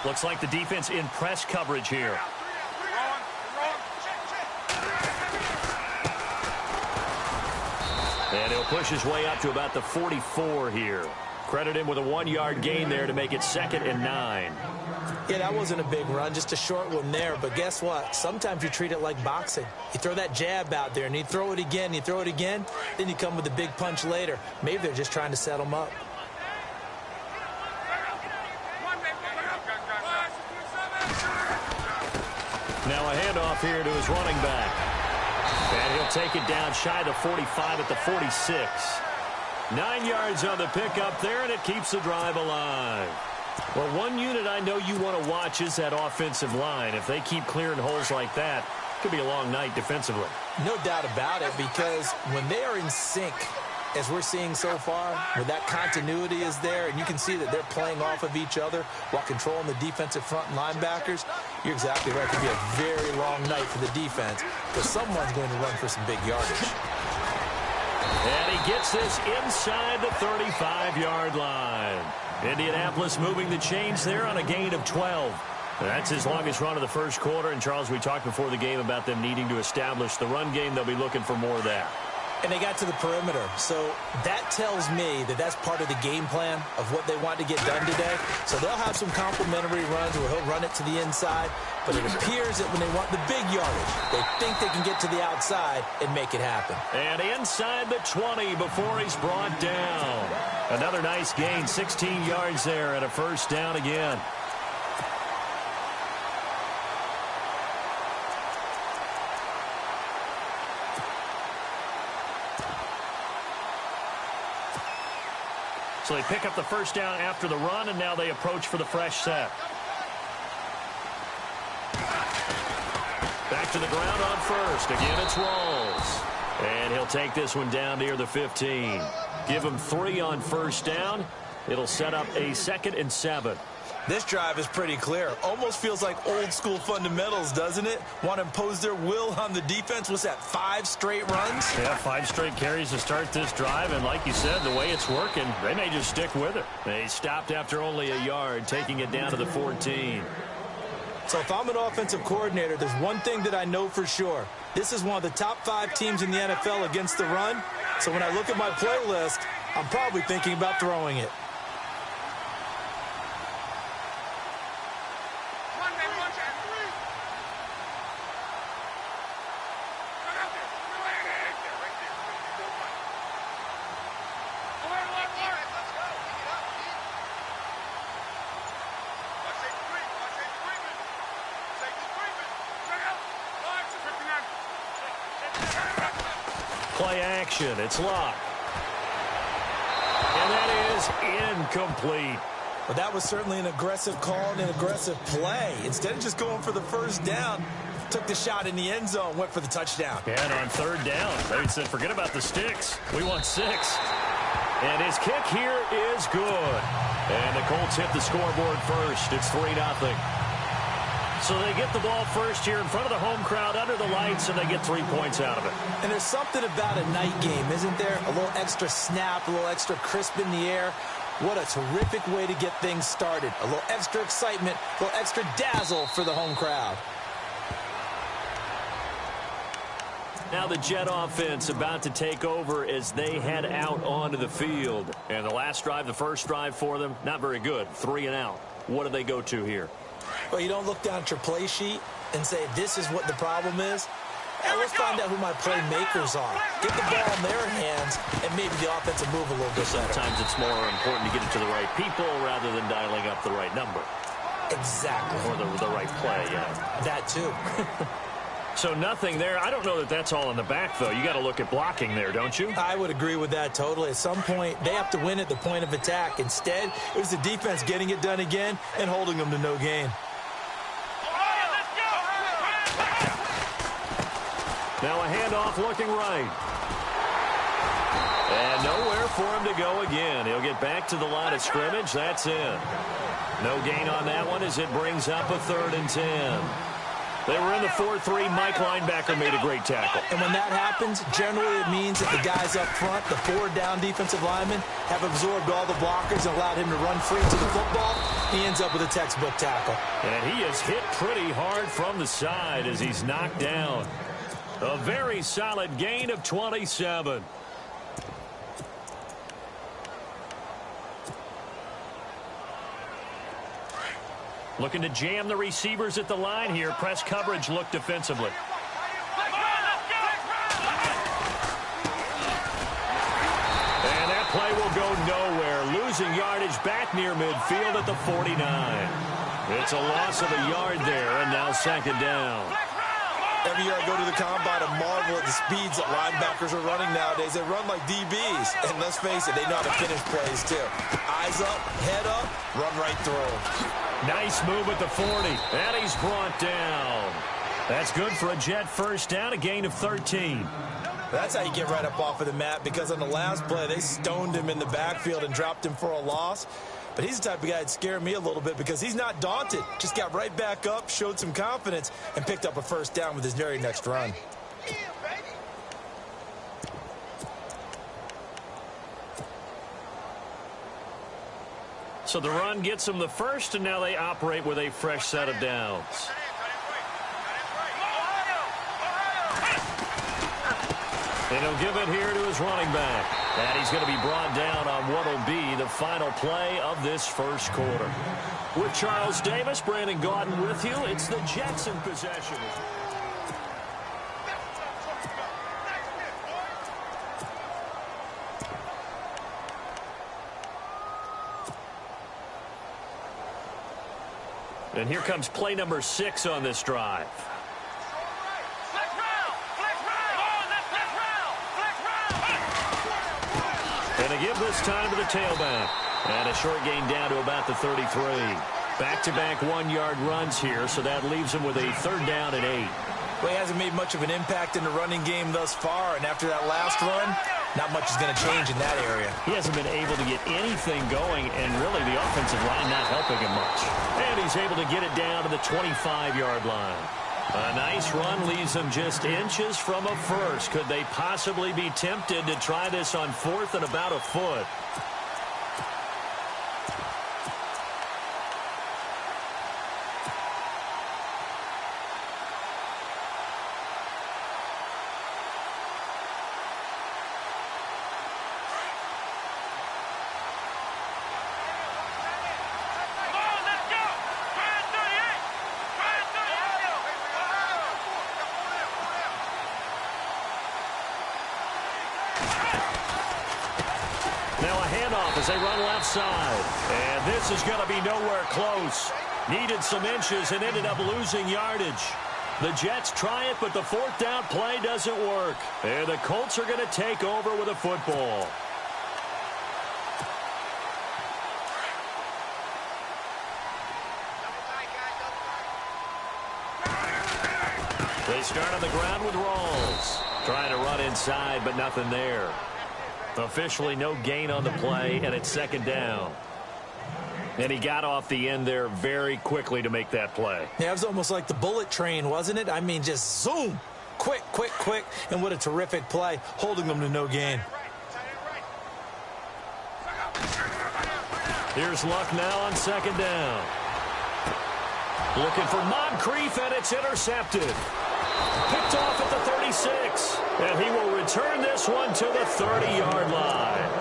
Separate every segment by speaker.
Speaker 1: Looks like the defense in press coverage here. And he'll push his way up to about the 44 here. Credit him with a 1-yard gain there to make it 2nd and 9.
Speaker 2: Yeah, that wasn't a big run, just a short one there. But guess what? Sometimes you treat it like boxing. You throw that jab out there, and you throw it again, you throw it again, then you come with a big punch later. Maybe they're just trying to set him up.
Speaker 1: Now a handoff here to his running back. And he'll take it down shy of the 45 at the 46. 9 yards on the pickup there, and it keeps the drive alive. Well, one unit I know you want to watch is that offensive line. If they keep clearing holes like that, it could be a long night defensively.
Speaker 2: No doubt about it, because when they are in sync, as we're seeing so far, where that continuity is there, and you can see that they're playing off of each other while controlling the defensive front linebackers, you're exactly right. It could be a very long night for the defense, because someone's going to run for some big yardage.
Speaker 1: And he gets this inside the 35-yard line. Indianapolis moving the chains there on a gain of 12. That's his longest run of the first quarter. And, Charles, we talked before the game about them needing to establish the run game. They'll be looking for more of that.
Speaker 2: And they got to the perimeter. So that tells me that that's part of the game plan of what they want to get done today. So they'll have some complimentary runs where he'll run it to the inside. But it appears that when they want the big yardage, they think they can get to the outside and make it happen.
Speaker 1: And inside the 20 before he's brought down. Another nice gain, 16 yards there and a first down again. So they pick up the first down after the run, and now they approach for the fresh set. Back to the ground on first. Again, it's Rawls. And he'll take this one down near the 15. Give him 3 on first down. It'll set up a 2nd and 7.
Speaker 2: This drive is pretty clear. Almost feels like old-school fundamentals, doesn't it? Want to impose their will on the defense. What's that, 5 straight runs?
Speaker 1: Yeah, 5 straight carries to start this drive. And like you said, the way it's working, they may just stick with it. They stopped after only a yard, taking it down to the 14.
Speaker 2: So if I'm an offensive coordinator, there's one thing that I know for sure. This is one of the top 5 teams in the NFL against the run. So when I look at my playlist, I'm probably thinking about throwing it.
Speaker 1: Play action. It's locked. And that is incomplete.
Speaker 2: Well, that was certainly an aggressive call and an aggressive play. Instead of just going for the first down, took the shot in the end zone, went for the touchdown.
Speaker 1: And on third down, they said, forget about the sticks. We want 6. And his kick here is good. And the Colts hit the scoreboard first. It's 3-0. So they get the ball first here in front of the home crowd under the lights, and they get 3 points out of it.
Speaker 2: And there's something about a night game, isn't there? A little extra snap, a little extra crisp in the air. What a terrific way to get things started. A little extra excitement, a little extra dazzle for the home crowd.
Speaker 1: Now the Jet offense about to take over as they head out onto the field. And the last drive, the first drive for them, not very good. 3 and out. What do they go to here?
Speaker 2: Well, you don't look down at your play sheet and say, this is what the problem is. Let's find out who my playmakers are. Get the ball in their hands, and maybe the offense will move a little bit better.
Speaker 1: Sometimes it's more important to get it to the right people rather than dialing up the right number.
Speaker 2: Exactly.
Speaker 1: Or the right play, yeah.
Speaker 2: That too.
Speaker 1: So nothing there. I don't know that that's all in the back, though. You got to look at blocking there, don't you?
Speaker 2: I would agree with that totally. At some point, they have to win at the point of attack. Instead, it was the defense getting it done again and holding them to no gain.
Speaker 1: Now a handoff looking right. And nowhere for him to go again. He'll get back to the line of scrimmage. That's in. No gain on that one as it brings up a 3rd and 10. They were in the 4-3. Mike linebacker made a great tackle.
Speaker 2: And when that happens, generally it means that the guys up front, the 4 down defensive linemen, have absorbed all the blockers and allowed him to run free to the football. He ends up with a textbook tackle.
Speaker 1: And he is hit pretty hard from the side as he's knocked down. A very solid gain of 27. Looking to jam the receivers at the line here. Press coverage look defensively. And that play will go nowhere. Losing yardage back near midfield at the 49. It's a loss of a yard there, and now second down.
Speaker 2: Every year I go to the combine and marvel at the speeds that linebackers are running nowadays. They run like DBs. And let's face it, they know how to finish plays too. Eyes up, head up, run right through.
Speaker 1: Nice move at the 40. And he's brought down. That's good for a Jet first down, a gain of 13.
Speaker 2: That's how you get right up off of the mat, because on the last play, they stoned him in the backfield and dropped him for a loss. But he's the type of guy that scared me a little bit because he's not daunted. Just got right back up, showed some confidence, and picked up a first down with his very next run.
Speaker 1: So the run gets them the first, and now they operate with a fresh set of downs. And he'll give it here to his running back. And he's going to be brought down on what will be the final play of this first quarter. With Charles Davis, Brandon Gaudin with you. It's the Jets in possession. And here comes play number 6 on this drive. And a give this time to the tailback. And a short gain down to about the 33. Back-to-back 1-yard runs here, so that leaves him with a third down and 8.
Speaker 2: Well, he hasn't made much of an impact in the running game thus far, and after that last run, not much is going to change in that area.
Speaker 1: He hasn't been able to get anything going, and really the offensive line not helping him much. And he's able to get it down to the 25-yard line. A nice run leaves them just inches from a first. Could they possibly be tempted to try this on 4th and about a foot? Now a handoff as they run left side. And this is going to be nowhere close. Needed some inches and ended up losing yardage. The Jets try it, but the 4th down play doesn't work. And the Colts are going to take over with a football. They start on the ground with Rawls. Trying to run inside, but nothing there. Officially no gain on the play, and it's second down. And he got off the end there very quickly to make that play.
Speaker 2: Yeah, it was almost like the bullet train, wasn't it? I mean, just zoom. Quick, quick, quick. And what a terrific play, holding them to no gain.
Speaker 1: Here's Luck now on second down. Looking for Moncrief, and it's intercepted. Picked off at the 36. And he will return this one to the 30-yard line.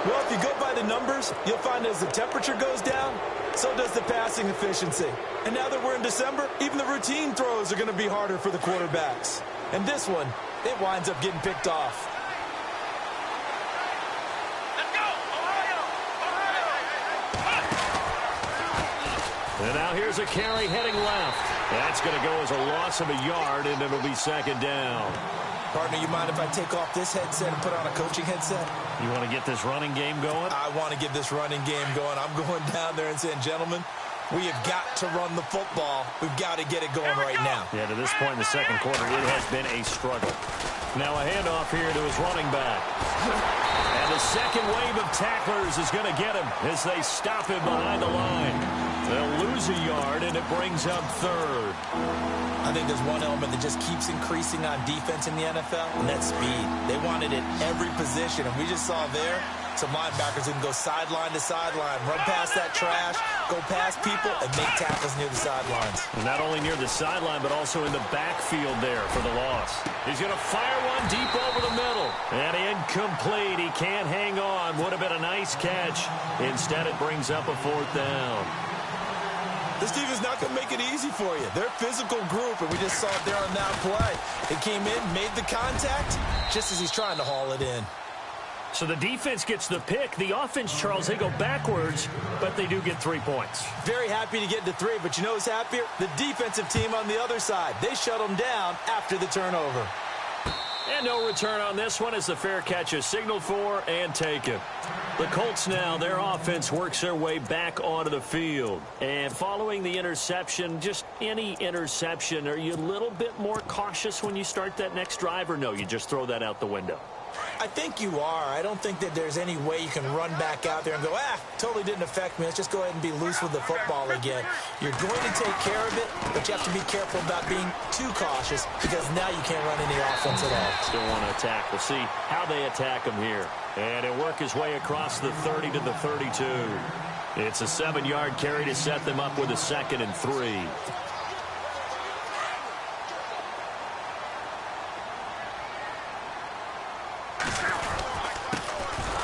Speaker 2: Well, if you go by the numbers, you'll find as the temperature goes down, so does the passing efficiency. And now that we're in December, even the routine throws are going to be harder for the quarterbacks. And this one, it winds up getting picked off.
Speaker 1: And now here's a carry heading left. That's going to go as a loss of a yard, and it'll be second down.
Speaker 2: Partner, you mind if I take off this headset and put on a coaching headset?
Speaker 1: You want to get this running game going?
Speaker 2: I want to get this running game going. I'm going down there and saying, gentlemen, we have got to run the football. We've got to get it going right now.
Speaker 1: Yeah, to this point in the second quarter, it has been a struggle. Now a handoff here to his running back. And the second wave of tacklers is going to get him as they stop him behind the line. They'll lose a yard, and it brings up third.
Speaker 2: I think there's one element that just keeps increasing on defense in the NFL, and that's speed. They want it at every position, and we just saw there some linebackers who can go sideline to sideline, run past that trash, go past people, and make tackles near the sidelines.
Speaker 1: And not only near the sideline, but also in the backfield there for the loss. He's going to fire one deep over the middle. And incomplete. He can't hang on. Would have been a nice catch. Instead, it brings up a fourth down.
Speaker 2: This team is not going to make it easy for you. They're a physical group, and we just saw it there on that play. They came in, made the contact, just as he's trying to haul it in.
Speaker 1: So the defense gets the pick. The offense, Charles, they go backwards, but they do get 3 points.
Speaker 2: Very happy to get to 3, but you know who's happier? The defensive team on the other side. They shut them down after the turnover.
Speaker 1: And no return on this one as the fair catch is signaled for and taken. The Colts now, their offense works their way back onto the field. And following the interception, just any interception, are you a little bit more cautious when you start that next drive, or no, you just throw that out the window?
Speaker 2: I think you are. I don't think that there's any way you can run back out there and go, totally didn't affect me. Let's just go ahead and be loose with the football again. You're going to take care of it, but you have to be careful about being too cautious because now you can't run any offense at all.
Speaker 1: Still want to attack. We'll see how they attack him here. And he'll work his way across the 30 to the 32. It's a 7-yard carry to set them up with a 2nd and 3.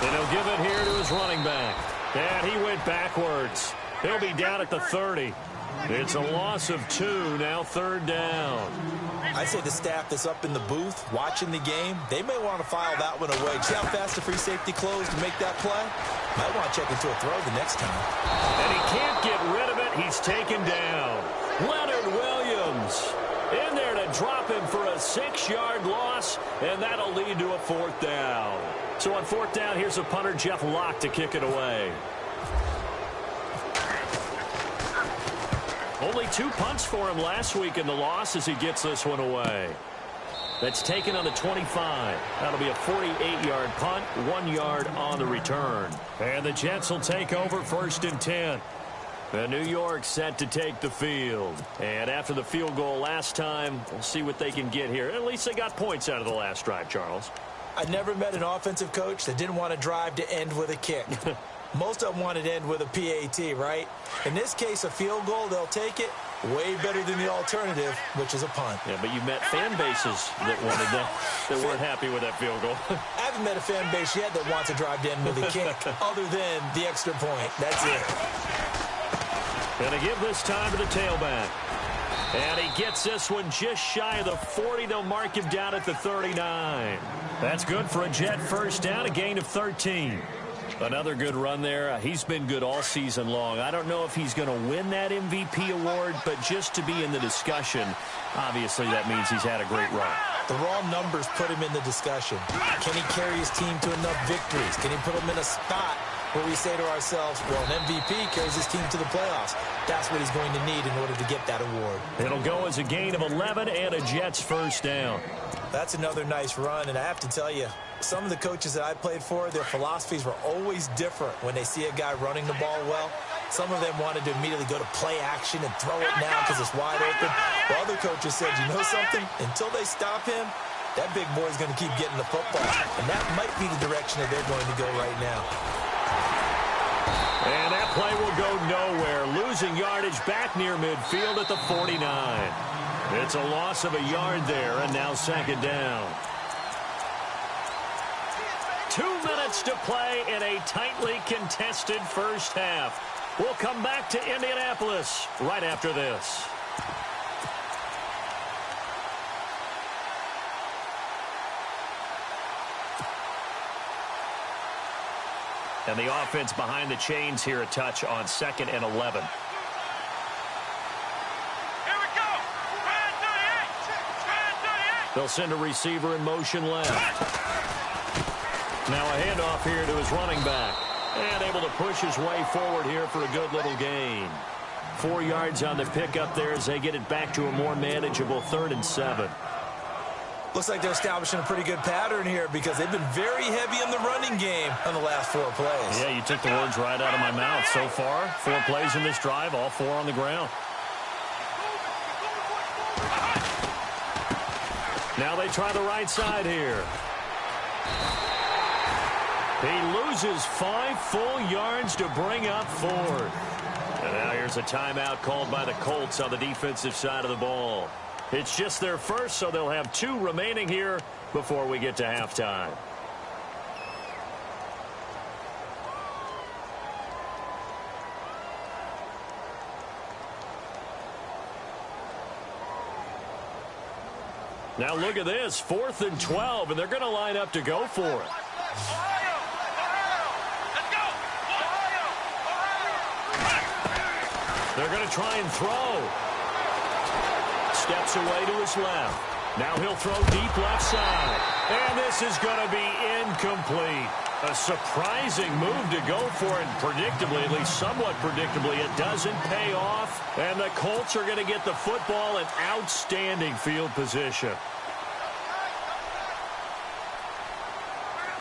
Speaker 1: And he'll give it here to his running back. And he went backwards. He'll be down at the 30. It's a loss of 2, now 3rd down.
Speaker 2: I'd say the staff that's up in the booth watching the game, they may want to file that one away. See how fast the free safety closed to make that play? Might want to check into a throw the next time.
Speaker 1: And he can't get rid of it. He's taken down. Leonard Williams in there to drop him for a 6-yard loss, and that'll lead to a 4th down. So on 4th down, here's a punter, Jeff Locke, to kick it away. Only 2 punts for him last week in the loss as he gets this one away. That's taken on the 25. That'll be a 48-yard punt, 1 yard on the return. And the Jets will take over 1st and 10. And New York set to take the field. And after the field goal last time, we'll see what they can get here. At least they got points out of the last drive, Charles.
Speaker 2: I never met an offensive coach that didn't want to drive to end with a kick. Most of them wanted to end with a PAT, right? In this case, a field goal, they'll take it. Way better than the alternative, which is a punt.
Speaker 1: Yeah, but you met fan bases that wanted that, that weren't happy with that field goal.
Speaker 2: I haven't met a fan base yet that wants to drive to end with a kick other than the extra point. That's it.
Speaker 1: Going to give this time to the tailback. And he gets this one just shy of the 40. They'll mark him down at the 39. That's good for a Jet 1st down, a gain of 13. Another good run there. He's been good all season long. I don't know if he's going to win that MVP award, but just to be in the discussion, obviously that means he's had a great run.
Speaker 2: The raw numbers put him in the discussion. Can he carry his team to enough victories? Can he put them in a spot where we say to ourselves, well, an MVP carries his team to the playoffs. That's what he's going to need in order to get that award.
Speaker 1: It'll go as a gain of 11 and a Jets 1st down.
Speaker 2: That's another nice run, and I have to tell you, some of the coaches that I played for, their philosophies were always different when they see a guy running the ball well. Some of them wanted to immediately go to play action and throw it now because it's wide open. While other coaches said, you know something? Until they stop him, that big boy's going to keep getting the football. And that might be the direction that they're going to go right now.
Speaker 1: And that play will go nowhere. Losing yardage back near midfield at the 49. It's a loss of a yard there, and now 2nd down. 2 minutes to play in a tightly contested 1st half. We'll come back to Indianapolis right after this. And the offense behind the chains here a touch on 2nd and 11. They'll send a receiver in motion left. Now a handoff here to his running back. And able to push his way forward here for a good little gain. 4 yards on the pickup there as they get it back to a more manageable 3rd and 7.
Speaker 2: Looks like they're establishing a pretty good pattern here because they've been very heavy in the running game on the last 4 plays.
Speaker 1: Yeah, you took the words right out of my mouth. So far, 4 plays in this drive, all 4 on the ground. Now they try the right side here. He loses 5 full yards to bring up 4. And now here's a timeout called by the Colts on the defensive side of the ball. It's just their first, so they'll have 2 remaining here before we get to halftime. Now look at this, 4th and 12, and they're going to line up to go for it. They're going to try and throw. Steps away to his left. Now he'll throw deep left side. And this is going to be incomplete. A surprising move to go for it. Predictably, at least somewhat predictably, it doesn't pay off. And the Colts are going to get the football in outstanding field position.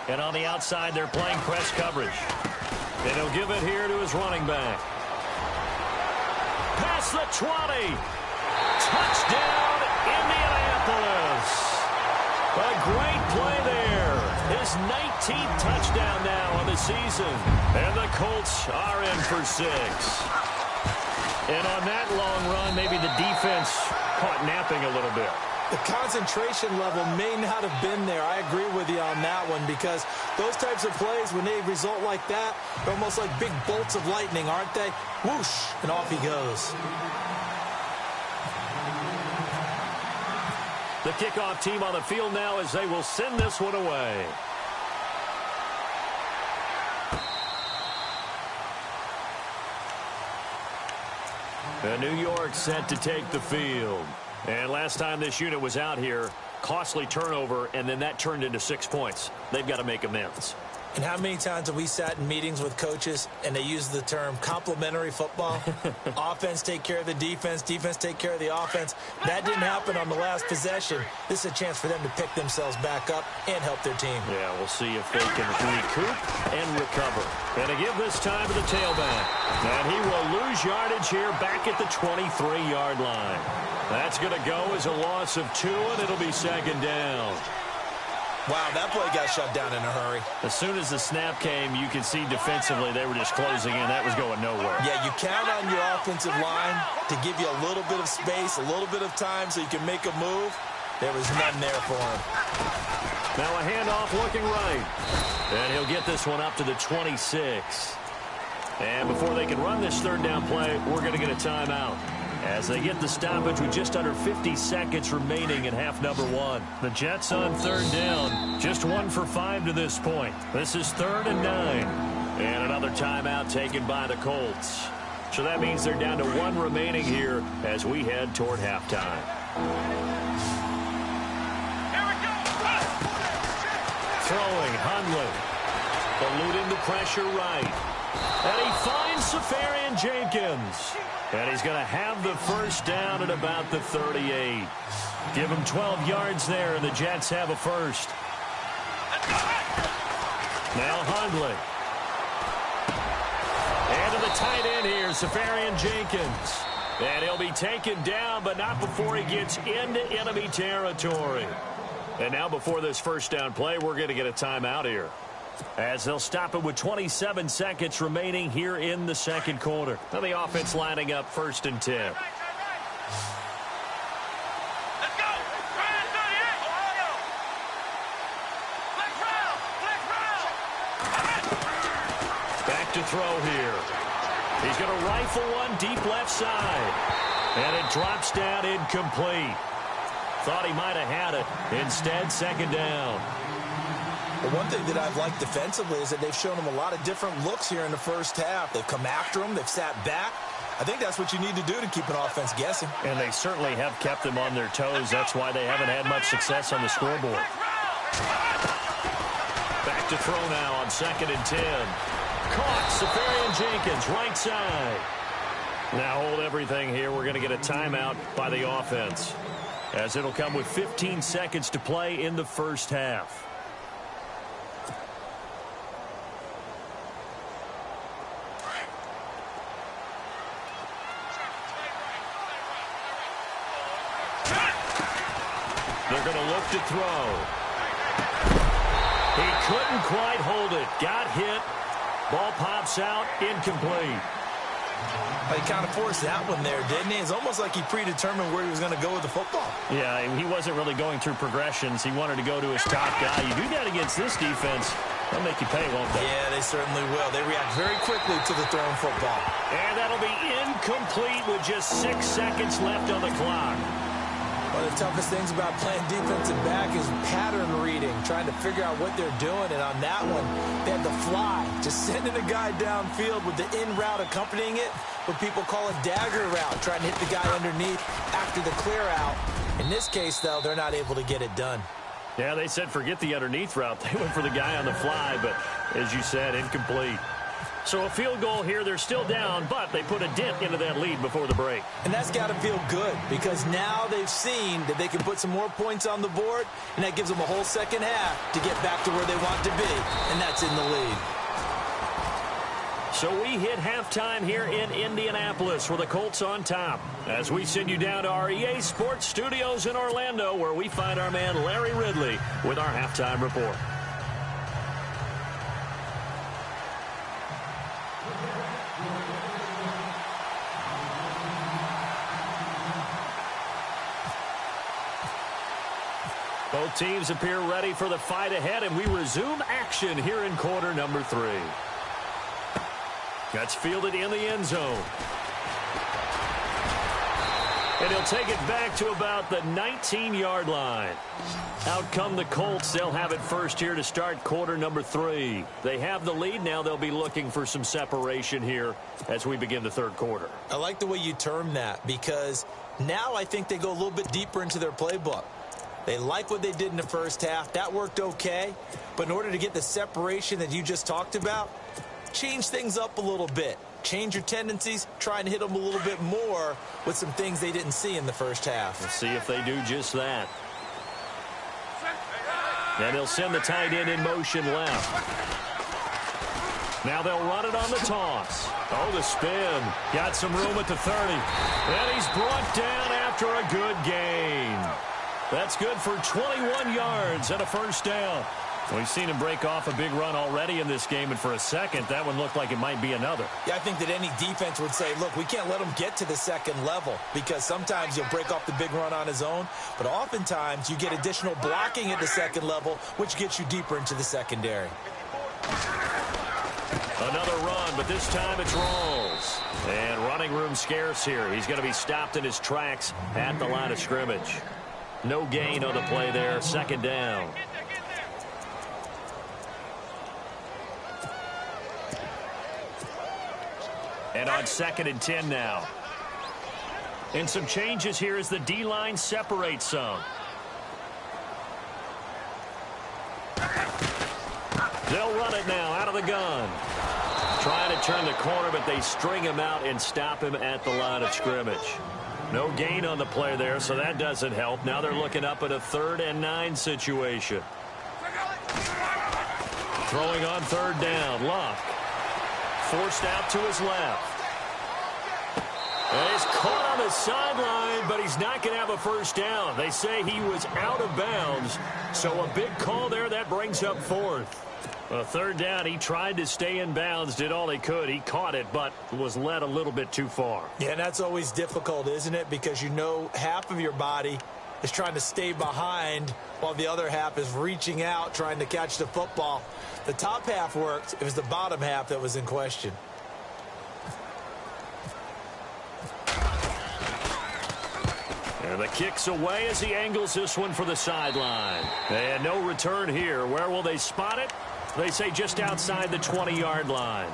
Speaker 1: And on the outside, they're playing press coverage. And he'll give it here to his running back. Past the 20. Touchdown, Indianapolis. A great play there. His 19th touchdown now on the season. And the Colts are in for 6. And on that long run, maybe the defense caught napping a little bit.
Speaker 2: The concentration level may not have been there. I agree with you on that one because those types of plays, when they result like that, they're almost like big bolts of lightning, aren't they? Whoosh, and off he goes.
Speaker 1: The kickoff team on the field now as they will send this one away. And New York set to take the field. And last time this unit was out here, costly turnover, and then that turned into 6 points. They've got to make amends.
Speaker 2: And how many times have we sat in meetings with coaches and they use the term complementary football? Offense take care of the defense, defense take care of the offense. That didn't happen on the last possession. This is a chance for them to pick themselves back up and help their team.
Speaker 1: Yeah, we'll see if they can recoup and recover. And to give this time to the tailback. And he will lose yardage here back at the 23-yard line. That's going to go as a loss of 2, and it'll be 2nd down.
Speaker 2: Wow, that play got shut down in a hurry.
Speaker 1: As soon as the snap came, you could see defensively they were just closing in. That was going nowhere.
Speaker 2: Yeah, you count on your offensive line to give you a little bit of space, a little bit of time so you can make a move. There was none there for him.
Speaker 1: Now a handoff looking right. And he'll get this one up to the 26. And before they can run this 3rd down play, we're going to get a timeout. As they get the stoppage with just under 50 seconds remaining in half number 1. The Jets on 3rd down. Just 1 for 5 to this point. This is 3rd and 9. And another timeout taken by the Colts. So that means they're down to 1 remaining here as we head toward halftime. Throwing, Hundley. Eluding the pressure right. And he finds Safarian Jenkins. And he's going to have the 1st down at about the 38. Give him 12 yards there, and the Jets have a 1st. Now Hundley. And to the tight end here, Safarian Jenkins. And he'll be taken down, but not before he gets into enemy territory. And now before this 1st down play, we're going to get a timeout here. As they'll stop it with 27 seconds remaining here in the 2nd quarter. Now the offense lining up 1st and 10.
Speaker 3: Let's go!
Speaker 1: Back to throw here. He's going to rifle one deep left side. And it drops down incomplete. Thought he might have had it. Instead, 2nd down.
Speaker 2: The one thing that I've liked defensively is that they've shown him a lot of different looks here in the 1st half. They've come after him. They've sat back. I think that's what you need to do to keep an offense guessing.
Speaker 1: And they certainly have kept them on their toes. That's why they haven't had much success on the scoreboard. Back to throw now on 2nd and 10. Caught, Safarian Jenkins, right side. Now hold everything here. We're going to get a timeout by the offense. as it'll come with 15 seconds to play in the first half. They're going to look to throw. He couldn't quite hold it. Got hit. Ball pops out. Incomplete.
Speaker 2: He kind of forced that one there, didn't he? It's almost like he predetermined where he was going to go with the football.
Speaker 1: Yeah, he wasn't really going through progressions. He wanted to go to his top guy. You do that against this defense, they'll make you pay, won't they?
Speaker 2: Yeah, they certainly will. They react very quickly to the thrown football.
Speaker 1: And that'll be incomplete with just 6 seconds left on the clock.
Speaker 2: One of the toughest things about playing defensive back is pattern reading, trying to figure out what they're doing. And on that one, they had the fly, just sending a guy downfield with the in route accompanying it, what people call a dagger route, trying to hit the guy underneath after the clear out. In this case, though, they're not able to get it done.
Speaker 1: Yeah, they said forget the underneath route. They went for the guy on the fly, but as you said, incomplete. So a field goal here. They're still down, but they put a dent into that lead before the break.
Speaker 2: And that's got to feel good because now they've seen that they can put some more points on the board, and that gives them a whole second half to get back to where they want to be, and that's in the lead.
Speaker 1: So we hit halftime here in Indianapolis with the Colts on top as we send you down to our EA Sports Studios in Orlando, where we find our man Larry Ridley with our halftime report. Both teams appear ready for the fight ahead, and we resume action here in quarter number 3. That's fielded in the end zone. And he'll take it back to about the 19-yard line. Out come the Colts. They'll have it first here to start quarter number 3. They have the lead. Now they'll be looking for some separation here as we begin the third quarter.
Speaker 2: I like the way you term that because now I think they go a little bit deeper into their playbook. They like what they did in the first half. That worked okay. But in order to get the separation that you just talked about, change things up a little bit. Change your tendencies. Try and hit them a little bit more with some things they didn't see in the first half.
Speaker 1: We'll see if they do just that. And he'll send the tight end in motion left. Now they'll run it on the toss. Oh, the spin. Got some room at the 30. And he's brought down after a good gain. That's good for 21 yards and a first down. We've seen him break off a big run already in this game, and for a second, that one looked like it might be another.
Speaker 2: Yeah, I think that any defense would say, look, we can't let him get to the second level because sometimes he'll break off the big run on his own, but oftentimes you get additional blocking at the second level, which gets you deeper into the secondary.
Speaker 1: Another run, but this time it's Rawls. And running room scarce here. He's going to be stopped in his tracks at the line of scrimmage. No gain on the play there. Second down. And on 2nd and 10 now. And some changes here as the D-line separates some. They'll run it now out of the gun. Trying to turn the corner, but they string him out and stop him at the line of scrimmage. No gain on the play there, so that doesn't help. Now they're looking up at a 3rd and 9 situation. Throwing on 3rd down. Luck. Forced out to his left. And he's caught on the sideline, but he's not going to have a first down. They say he was out of bounds, so a big call there. That brings up 4th. A 3rd down, he tried to stay in bounds, did all he could. He caught it, but was led a little bit too far.
Speaker 2: Yeah, and that's always difficult, isn't it? Because you know half of your body is trying to stay behind while the other half is reaching out, trying to catch the football. The top half worked. It was the bottom half that was in question.
Speaker 1: And the kick's away as he angles this one for the sideline. And no return here. Where will they spot it? They say just outside the 20-yard line.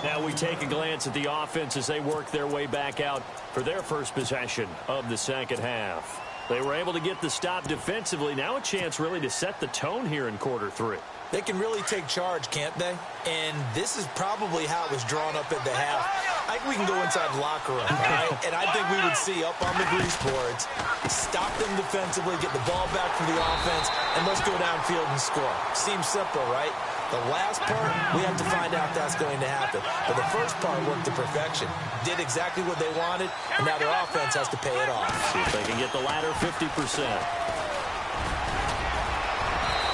Speaker 1: Now we take a glance at the offense as they work their way back out for their first possession of the second half. They were able to get the stop defensively. Now a chance really to set the tone here in quarter 3.
Speaker 2: They can really take charge, can't they? And this is probably how it was drawn up at the half. I think we can go inside the locker room, all right? And I think we would see up on the grease boards, stop them defensively, get the ball back from the offense, and let's go downfield and score. Seems simple, right? The last part, we have to find out that's going to happen. But the first part worked to perfection. Did exactly what they wanted, and now their offense has to pay it off.
Speaker 1: See if they can get the latter 50%.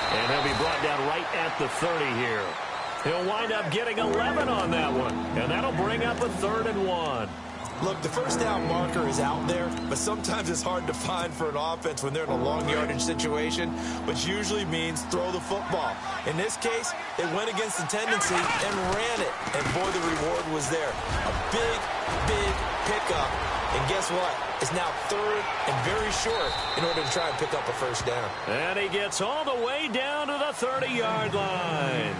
Speaker 1: And he'll be brought down right at the 30 here. He'll wind up getting 11 on that one, and that'll bring up a 3rd and 1.
Speaker 2: Look, the first down marker is out there, but sometimes it's hard to find for an offense when they're in a long yardage situation, which usually means throw the football. In this case, they went against the tendency and ran it, and boy, the reward was there. A big, big pickup, and guess what? It's now 3rd and very short in order to try and pick up a first down.
Speaker 1: And he gets all the way down to the 30-yard line.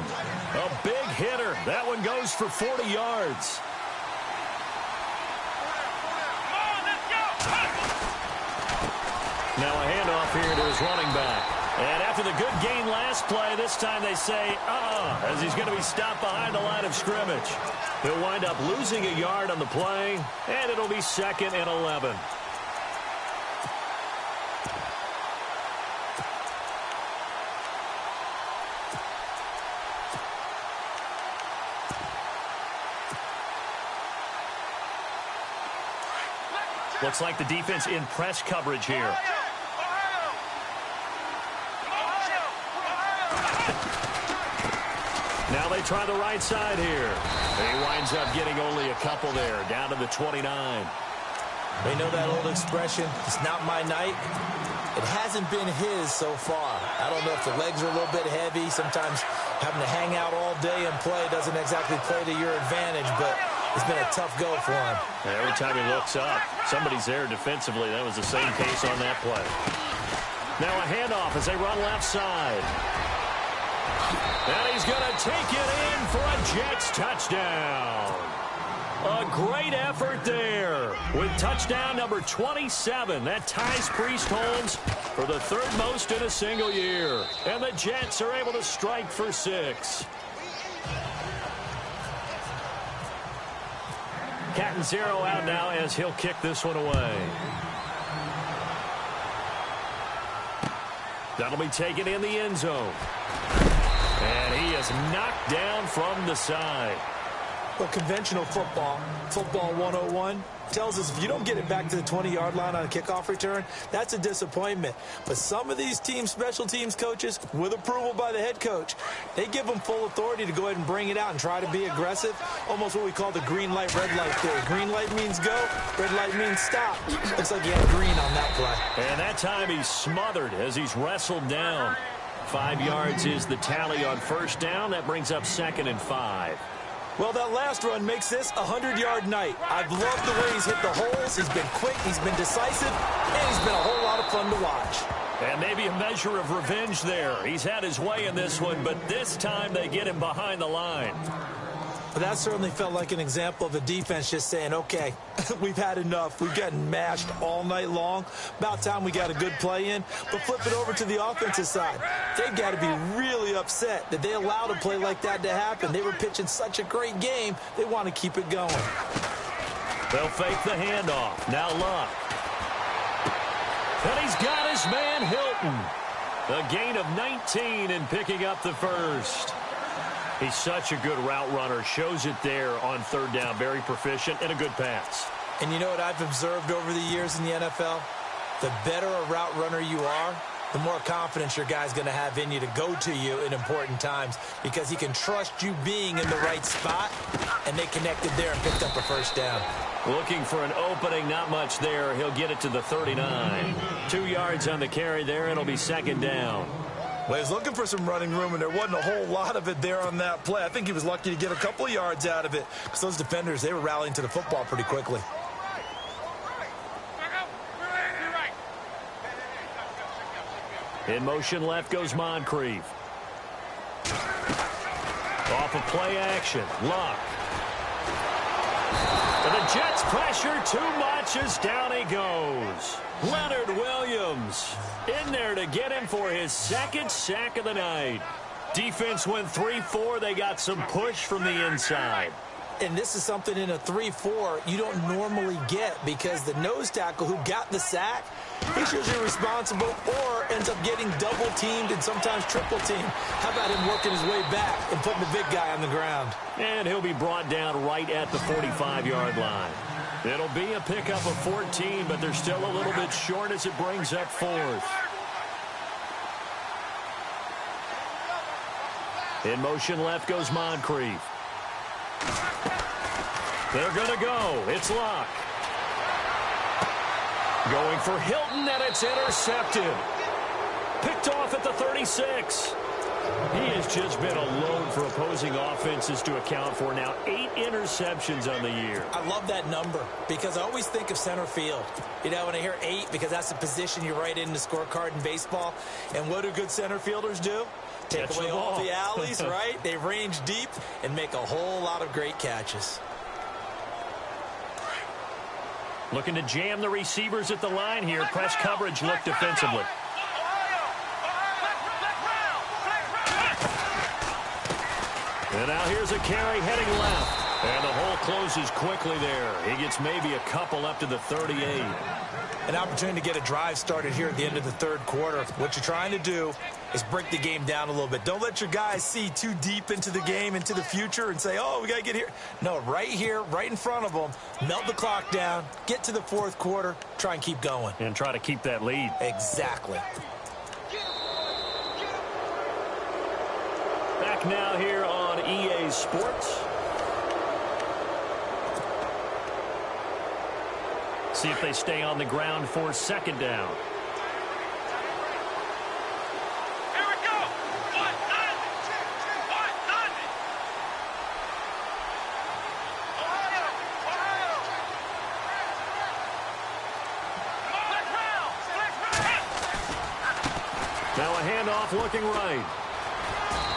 Speaker 1: A big hitter. That one goes for 40 yards. Now a handoff here to his running back. And after the good gain last play, this time they say, as he's going to be stopped behind the line of scrimmage. He'll wind up losing a yard on the play, and it'll be 2nd and 11. Looks like the defense in press coverage here. Now they try the right side here. He winds up getting only a couple there, down to the 29.
Speaker 2: They know that old expression, it's not my night. It hasn't been his so far. I don't know if the legs are a little bit heavy. Sometimes having to hang out all day and play doesn't exactly play to your advantage, but it's been a tough go for him.
Speaker 1: Every time he looks up, somebody's there defensively. That was the same case on that play. Now a handoff as they run left side. And he's going to take it in for a Jets touchdown. A great effort there with touchdown number 27. That ties Priest Holmes for the 3rd most in a single year. And the Jets are able to strike for 6. Cat and 0 out now as he'll kick this one away. That'll be taken in the end zone. And he is knocked down from the side.
Speaker 2: Well, conventional football 101, tells us if you don't get it back to the 20-yard line on a kickoff return, that's a disappointment. But some of these special teams coaches, with approval by the head coach, they give them full authority to go ahead and bring it out and try to be aggressive, almost what we call the green light, red light theory. Green light means go, red light means stop. Looks like he had green on that play.
Speaker 1: And that time he's smothered as he's wrestled down. 5 yards is the tally on first down. That brings up 2nd and 5.
Speaker 2: Well, that last run makes this a 100-yard night. I've loved the way he's hit the holes. He's been quick, he's been decisive, and he's been a whole lot of fun to watch.
Speaker 1: And maybe a measure of revenge there. He's had his way in this one, but this time they get him behind the line.
Speaker 2: But that certainly felt like an example of a defense just saying, okay, we've had enough. We've gotten mashed all night long. About time we got a good play in. But flip it over to the offensive side. They've got to be really upset that they allowed a play like that to happen. They were pitching such a great game. They want to keep it going.
Speaker 1: They'll fake the handoff. Now Luck. And he's got his man Hilton. A gain of 19 in picking up the first. He's such a good route runner. Shows it there on 3rd down. Very proficient and a good pass.
Speaker 2: And you know what I've observed over the years in the NFL? The better a route runner you are, the more confidence your guy's going to have in you to go to you in important times because he can trust you being in the right spot, and they connected there and picked up a first down.
Speaker 1: Looking for an opening, not much there. He'll get it to the 39. 2 yards on the carry there. It'll be 2nd down.
Speaker 2: Well, he was looking for some running room, and there wasn't a whole lot of it there on that play. I think he was lucky to get a couple of yards out of it because those defenders, they were rallying to the football pretty quickly.
Speaker 1: In motion left goes Moncrief. Off of play action. Luck. And the Jets pressure too much as down he goes. Leonard Williams in there to get him for his 2nd sack of the night. Defense went 3-4. They got some push from the inside.
Speaker 2: And this is something in a 3-4 you don't normally get because the nose tackle who got the sack, he's usually responsible or ends up getting double-teamed and sometimes triple-teamed. How about him working his way back and putting the big guy on the ground?
Speaker 1: And he'll be brought down right at the 45-yard line. It'll be a pickup of 14, but they're still a little bit short as it brings up fourth. In motion left goes Moncrief. They're going to go. It's Luck. Going for Hilton, and it's intercepted. Picked off at the 36. He has just been a load for opposing offenses to account for. Now 8 interceptions on the year.
Speaker 2: I love that number because I always think of center field. You know, when I hear 8, because that's the position you write in the scorecard in baseball. And what do good center fielders do? Take away all the alleys, right? They range deep and make a whole lot of great catches.
Speaker 1: Looking to jam the receivers at the line here. Press coverage look defensively. And now here's a carry heading left. And the hole closes quickly there. He gets maybe a couple up to the 38.
Speaker 2: An opportunity to get a drive started here at the end of the third quarter. What you're trying to do is break the game down a little bit. Don't let your guys see too deep into the game, into the future, and say, oh, we got to get here. No, right here, right in front of them, melt the clock down, get to the fourth quarter, try and keep going.
Speaker 1: And try to keep that lead.
Speaker 2: Exactly.
Speaker 1: Back now here on EA Sports. See if they stay on the ground for second down.
Speaker 3: Here we go.
Speaker 1: Now a handoff looking right.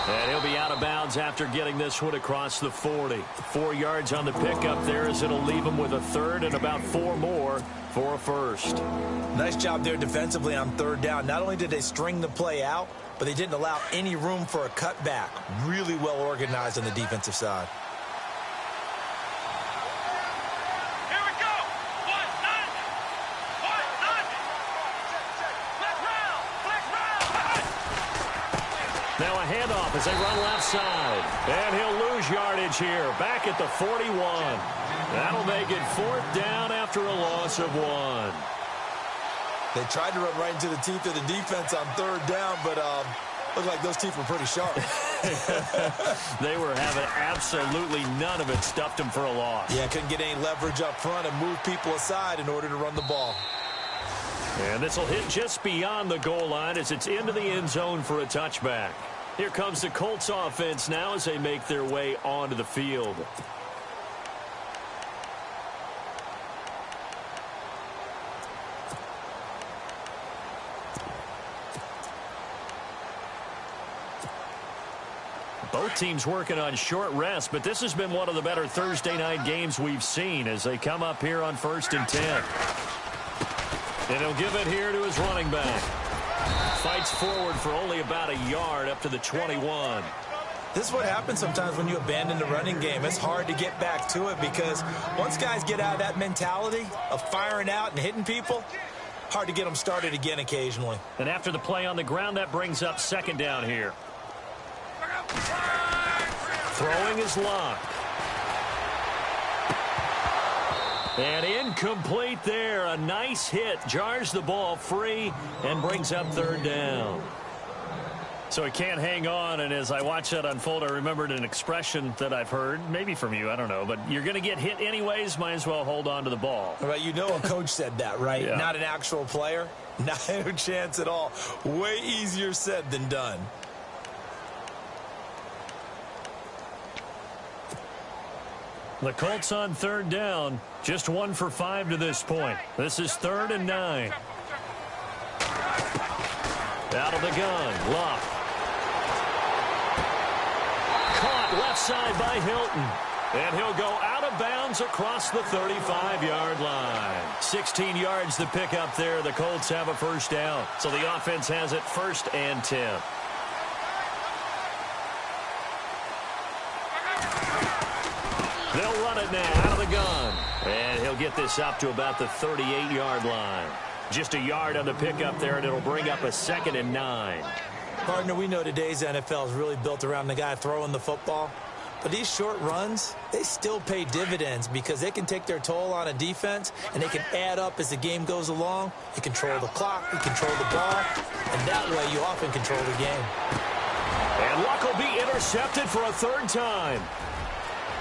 Speaker 1: And he'll be out of bounds after getting this one across the 40. 4 yards on the pickup there as it'll leave him with a third and about 4 more for a first.
Speaker 2: Nice job there defensively on third down. Not only did they string the play out, but they didn't allow any room for a cutback. Really well organized on the defensive side.
Speaker 1: Now a handoff as they run left side. And he'll lose yardage here. Back at the 41. That'll make it fourth down after a loss of 1.
Speaker 2: They tried to run right into the teeth of the defense on third down, but looked like those teeth were pretty sharp.
Speaker 1: They were having absolutely none of it. Stuffed them for a loss.
Speaker 2: Yeah, couldn't get any leverage up front and move people aside in order to run the ball.
Speaker 1: And this will hit just beyond the goal line as it's into the end zone for a touchback. Here comes the Colts offense now as they make their way onto the field. Both teams working on short rest, but this has been one of the better Thursday night games we've seen as they come up here on 1st and 10. And he'll give it here to his running back. Fights forward for only about a yard up to the 21.
Speaker 2: This is what happens sometimes when you abandon the running game. It's hard to get back to it because once guys get out of that mentality of firing out and hitting people, hard to get them started again occasionally.
Speaker 1: And after the play on the ground, that brings up second down here. Throwing is Luck. And incomplete there. A nice hit. Jars the ball free and brings up third down. So he can't hang on, and as I watch that unfold, I remembered an expression that I've heard, maybe from you, I don't know, but you're going to get hit anyways, might as well hold on to the ball.
Speaker 2: Right, you know a coach said that, right?
Speaker 1: Yeah. Not
Speaker 2: an actual player. No chance at all. Way easier said than done.
Speaker 1: The Colts on third down, just 1 for 5 to this point. This is 3rd and 9. Out of the gun, Luck. Caught left side by Hilton. And he'll go out of bounds across the 35-yard line. 16 yards to pick up there. The Colts have a first down. So the offense has it 1st and 10. They'll run it now out of the gun. And he'll get this up to about the 38-yard line. Just a yard on the pickup there, and it'll bring up a 2nd and 9.
Speaker 2: Partner, we know today's NFL is really built around the guy throwing the football. But these short runs, they still pay dividends because they can take their toll on a defense, and they can add up as the game goes along. You control the clock, you control the ball, and that way you often control the game.
Speaker 1: And Luck will be intercepted for a 3rd time.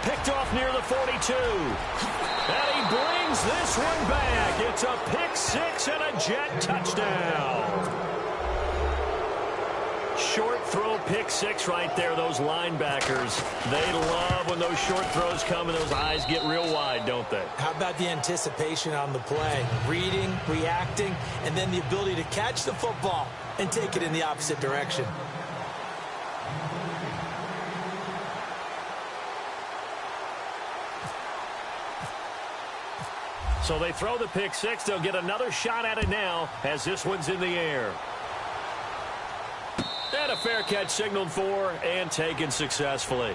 Speaker 1: Picked off near the 42. And he brings this one back. It's a pick 6 and a Jet touchdown. Short throw, pick 6 right there. Those linebackers, they love when those short throws come and those eyes get real wide, don't they?
Speaker 2: How about the anticipation on the play? Reading, reacting, and then the ability to catch the football and take it in the opposite direction.
Speaker 1: So they throw the pick 6. They'll get another shot at it now as this one's in the air. And a fair catch signaled for and taken successfully.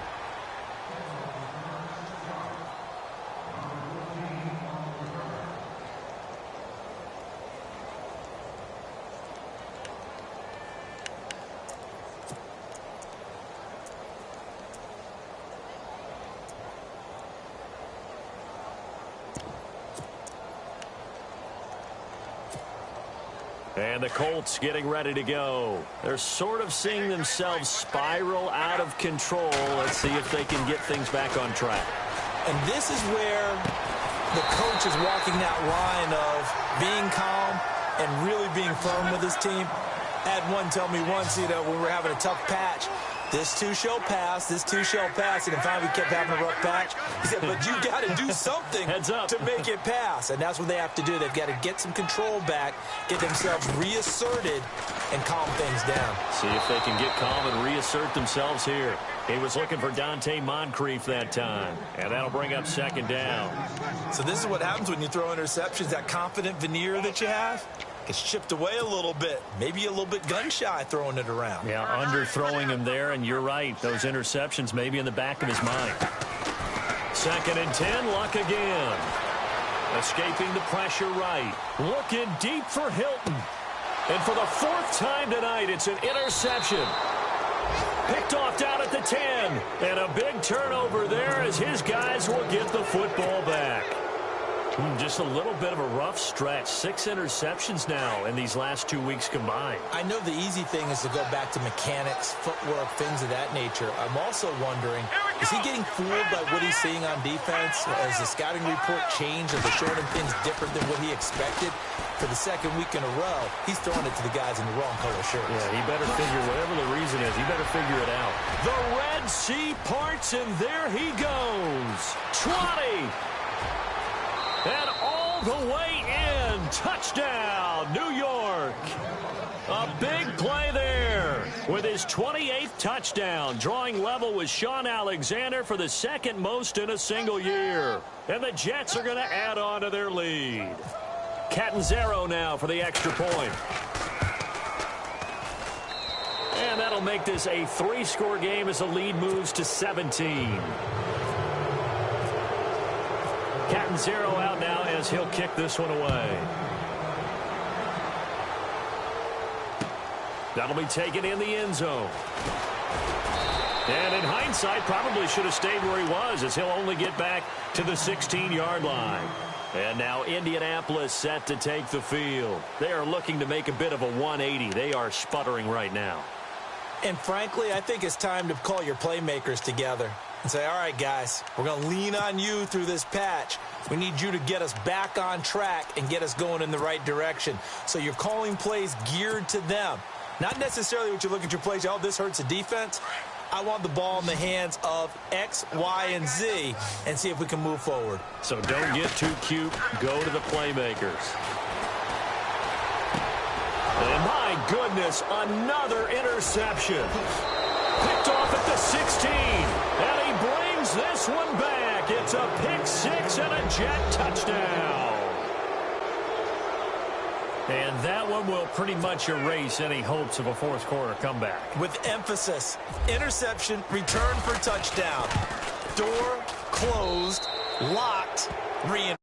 Speaker 1: And the Colts getting ready to go. They're sort of seeing themselves spiral out of control. Let's see if they can get things back on track.
Speaker 2: And this is where the coach is walking that line of being calm and really being firm with his team. I had one tell me once, when we were having a tough patch, this too shall pass, this too shall pass, and finally we kept having a rough patch. He said, but you got to do something
Speaker 1: Heads up.
Speaker 2: to make it pass, and that's what they have to do. They've got to get some control back, get themselves reasserted, and calm things down.
Speaker 1: See if they can get calm and reassert themselves here. He was looking for Dante Moncrief that time, and that'll bring up 2nd down.
Speaker 2: So this is what happens when you throw interceptions, that confident veneer that you have. Gets chipped away a little bit. Maybe a little bit gun-shy throwing it around.
Speaker 1: Yeah, underthrowing him there, and you're right. Those interceptions may be in the back of his mind. 2nd and 10, Luck again. Escaping the pressure right. Looking deep for Hilton. And for the 4th time tonight, it's an interception. Picked off down at the 10. And a big turnover there as his guys will get the football back. Just a little bit of a rough stretch. 6 interceptions now in these last 2 weeks combined.
Speaker 2: I know the easy thing is to go back to mechanics, footwork, things of that nature. I'm also wondering, is he getting fooled by what he's seeing on defense? Has the scouting report changed? Are they showing him things different than what he expected? For the 2nd week in a row, he's throwing it to the guys in the wrong color shirts.
Speaker 1: Yeah, he better figure, whatever the reason is, he better figure it out. The Red Sea parts, and there he goes. 20. And all the way in. Touchdown, New York. A big play there with his 28th touchdown, drawing level with Sean Alexander for the 2nd most in a single year. And the Jets are going to add on to their lead. Catanzaro now for the extra point. And that'll make this a 3-score game as the lead moves to 17. Catanzaro out now as he'll kick this one away. That'll be taken in the end zone. And in hindsight, probably should have stayed where he was as he'll only get back to the 16-yard line. And now Indianapolis set to take the field. They are looking to make a bit of a 180. They are sputtering right now.
Speaker 2: And frankly, I think it's time to call your playmakers together and say, all right, guys, we're going to lean on you through this patch. We need you to get us back on track and get us going in the right direction. So you're calling plays geared to them. Not necessarily what you look at your plays, oh, this hurts the defense. I want the ball in the hands of X, Y, and Z and see if we can move forward.
Speaker 1: So don't get too cute. Go to the playmakers. And my goodness, another interception. Picked off at the 16. And he brings this one back. It's a pick 6 and a Jet touchdown. And that one will pretty much erase any hopes of a fourth-quarter comeback.
Speaker 2: With emphasis, interception, return for touchdown. Door closed, locked, reinforced.